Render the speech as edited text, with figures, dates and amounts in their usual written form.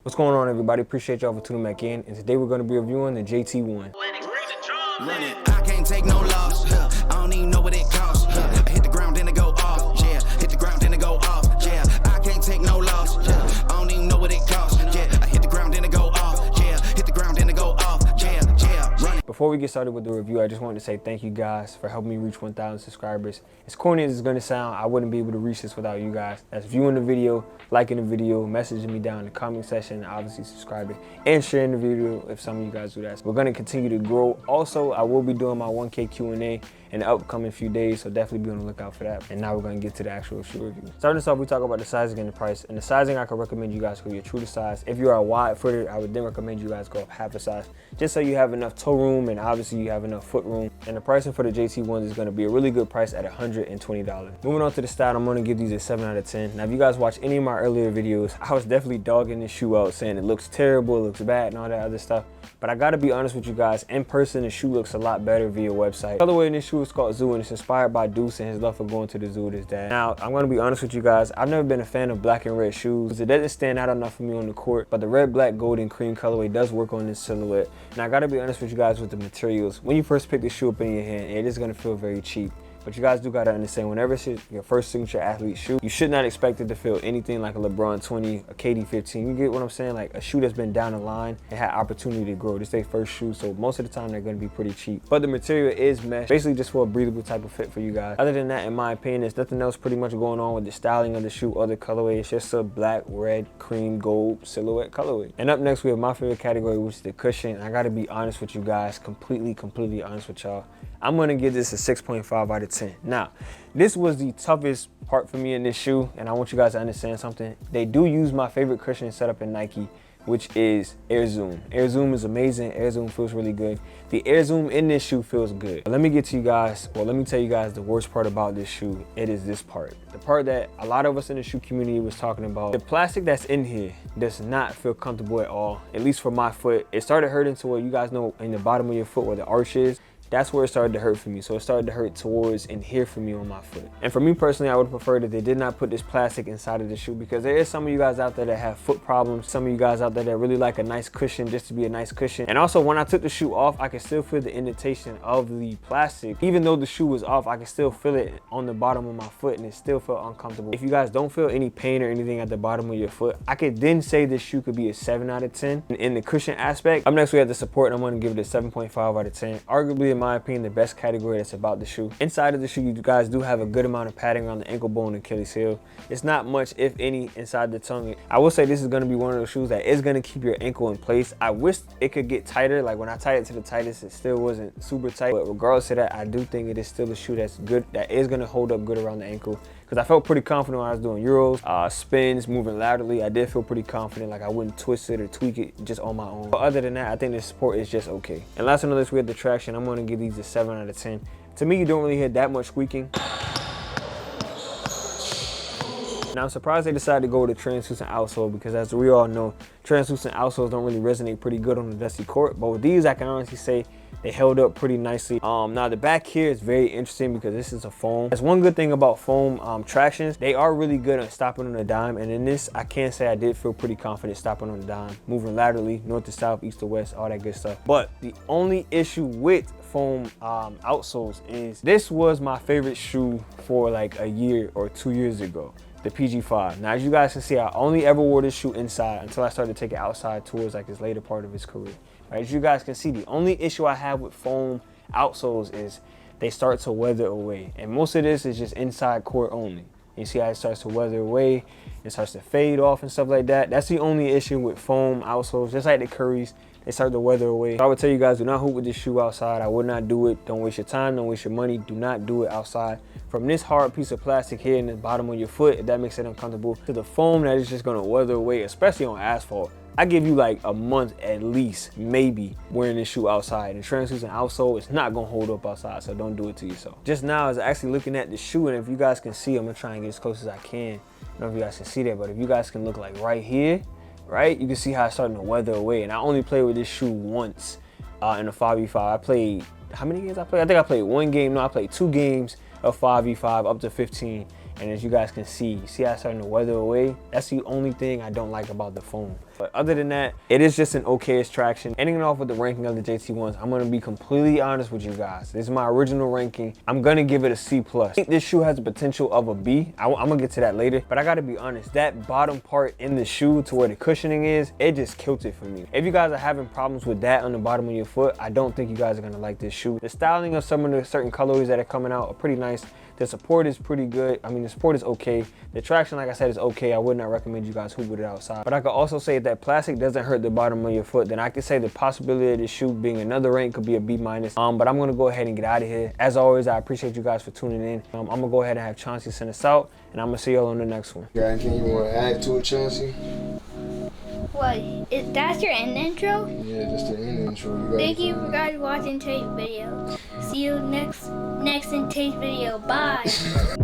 What's going on, everybody? Appreciate y'all for tuning back in. And today we're going to be reviewing the JT1. I can't take no loss. I don't even know what it costs. I hit the ground, then it go off. Yeah, hit the ground, then it go off. Yeah, I can't take no loss. I don't even know what it costs. Yeah, I hit the ground, then it go off. Yeah, hit the ground, then it go off. Yeah, run it. Before we get started with the review, I just wanted to say thank you guys for helping me reach 1,000 subscribers. As corny as it's going to sound, I wouldn't be able to reach this without you guys. That's viewing the video, liking the video, messaging me down in the comment section, obviously subscribing, and sharing the video if some of you guys do that. So we're going to continue to grow. Also, I will be doing my 1K Q&A in the upcoming few days, so definitely be on the lookout for that. And now we're going to get to the actual shoe review. Starting us off, we talk about the sizing and the price. And the sizing, I could recommend you guys go your true to size. If you are a wide footer, I would then recommend you guys go up half a size, just so you have enough toe room and obviously you have enough foot room. And the pricing for the JT1s is going to be a really good price at $120. Moving on to the style, I'm going to give these a 7 out of 10. Now, if you guys watch any of my earlier videos, I was definitely dogging this shoe out, saying it looks terrible, it looks bad, and all that other stuff. But I gotta be honest with you guys, in person, the shoe looks a lot better via website. The colorway in this shoe is called Zoo, and it's inspired by Deuce and his love for going to the zoo with his dad. Now, I'm gonna be honest with you guys, I've never been a fan of black and red shoes. It doesn't stand out enough for me on the court, but the red, black, gold, and cream colorway does work on this silhouette. And I gotta be honest with you guys with the materials. When you first pick the shoe up in your hand, it is gonna feel very cheap. But you guys do gotta understand, whenever it's your first signature athlete shoe, you should not expect it to feel anything like a LeBron 20, a KD 15. You get what I'm saying? Like a shoe that's been down the line and had opportunity to grow. This is their first shoe, so most of the time they're gonna be pretty cheap. But the material is mesh, basically just for a breathable type of fit for you guys. Other than that, in my opinion, there's nothing else pretty much going on with the styling of the shoe or the colorway. It's just a black, red, cream, gold silhouette colorway. And up next, we have my favorite category, which is the cushion. And I gotta be honest with you guys, completely honest with y'all. I'm gonna give this a 6.5 out of 10. Now, this was the toughest part for me in this shoe, and I want you guys to understand something. They do use my favorite cushion setup in Nike, which is Air Zoom. Air Zoom is amazing. Air Zoom feels really good. The Air Zoom in this shoe feels good. But let me tell you guys the worst part about this shoe. It is this part. The part that a lot of us in the shoe community was talking about. The plastic that's in here does not feel comfortable at all, at least for my foot. It started hurting to where you guys know in the bottom of your foot where the arch is. That's where it started to hurt for me. So it started to hurt towards in here for me on my foot. And for me personally, I would prefer that they did not put this plastic inside of the shoe, because there is some of you guys out there that have foot problems. Some of you guys out there that really like a nice cushion just to be a nice cushion. And also, when I took the shoe off, I could still feel the indentation of the plastic. Even though the shoe was off, I could still feel it on the bottom of my foot, and it still felt uncomfortable. If you guys don't feel any pain or anything at the bottom of your foot, I could then say this shoe could be a 7 out of 10 in the cushion aspect. Up next, we have the support, and I'm gonna give it a 7.5 out of 10. Arguably, in my opinion, the best category that's about the shoe. Inside of the shoe, you guys do have a good amount of padding around the ankle bone and Achilles heel. It's not much, if any, inside the tongue. I will say this is going to be one of those shoes that is going to keep your ankle in place. I wish it could get tighter. Like when I tied it to the tightest, it still wasn't super tight. But regardless of that, I do think it is still a shoe that's good, that is going to hold up good around the ankle. Because I felt pretty confident when I was doing Euros, spins, moving laterally. I did feel pretty confident, like I wouldn't twist it or tweak it just on my own. But other than that, I think the support is just okay. And last on the list, we have the traction. I'm gonna give these a 7 out of 10. To me, you don't really hear that much squeaking. Now, I'm surprised they decided to go with a translucent outsole, because as we all know, translucent outsoles don't really resonate pretty good on the dusty court. But with these, I can honestly say they held up pretty nicely. Now the back here is very interesting because this is a foam. That's one good thing about foam tractions. They are really good at stopping on a dime. And in this, I can say I did feel pretty confident stopping on a dime, moving laterally, north to south, east to west, all that good stuff. But the only issue with foam outsoles is this was my favorite shoe for like a year or 2 years ago. The PG5. Now, as you guys can see, I only ever wore this shoe inside until I started to take it outside towards like this later part of his career. Right, as you guys can see, the only issue I have with foam outsoles is they start to weather away. And most of this is just inside court only. You see how it starts to weather away, it starts to fade off and stuff like that. That's the only issue with foam outsoles, just like the Currys. They start to weather away. So I would tell you guys, do not hoop with this shoe outside. I would not do it. Don't waste your time, don't waste your money. Do not do it outside. From this hard piece of plastic here in the bottom of your foot, if that makes it uncomfortable, to the foam that is just gonna weather away, especially on asphalt. I give you like a month at least, maybe, wearing this shoe outside. And translucent outsole is not gonna hold up outside, so don't do it to yourself. Just now, I was actually looking at the shoe, and if you guys can see, I'm gonna try and get as close as I can. I don't know if you guys can see that, but if you guys can look like right here, right, you can see how it's starting to weather away. And I only played with this shoe once in a 5v5. I played, how many games I played? I think I played one game. No, I played 2 games of 5v5 up to 15. And as you guys can see how it's starting to weather away? That's the only thing I don't like about the foam. But other than that, it is just an okayish traction. Ending off with the ranking of the JT1s, I'm gonna be completely honest with you guys. This is my original ranking. I'm gonna give it a C+. I think this shoe has the potential of a B. I'm gonna get to that later, but I gotta be honest, that bottom part in the shoe to where the cushioning is, it just killed it for me. If you guys are having problems with that on the bottom of your foot, I don't think you guys are gonna like this shoe. The styling of some of the certain colorways that are coming out are pretty nice. The support is pretty good. I mean, the support is okay. The traction, like I said, is okay. I would not recommend you guys hoop with it outside. But I could also say if that plastic doesn't hurt the bottom of your foot, then I could say the possibility of this shoe being another rank could be a B-. But I'm gonna go ahead and get out of here. As always, I appreciate you guys for tuning in. I'm gonna go ahead and have Chauncey send us out, and I'm gonna see y'all on the next one. Got anything you want to add to it, Chauncey? What? That's your end intro? Yeah, just the end intro. Thank you for guys watching today's video. See you next in today's video. Bye.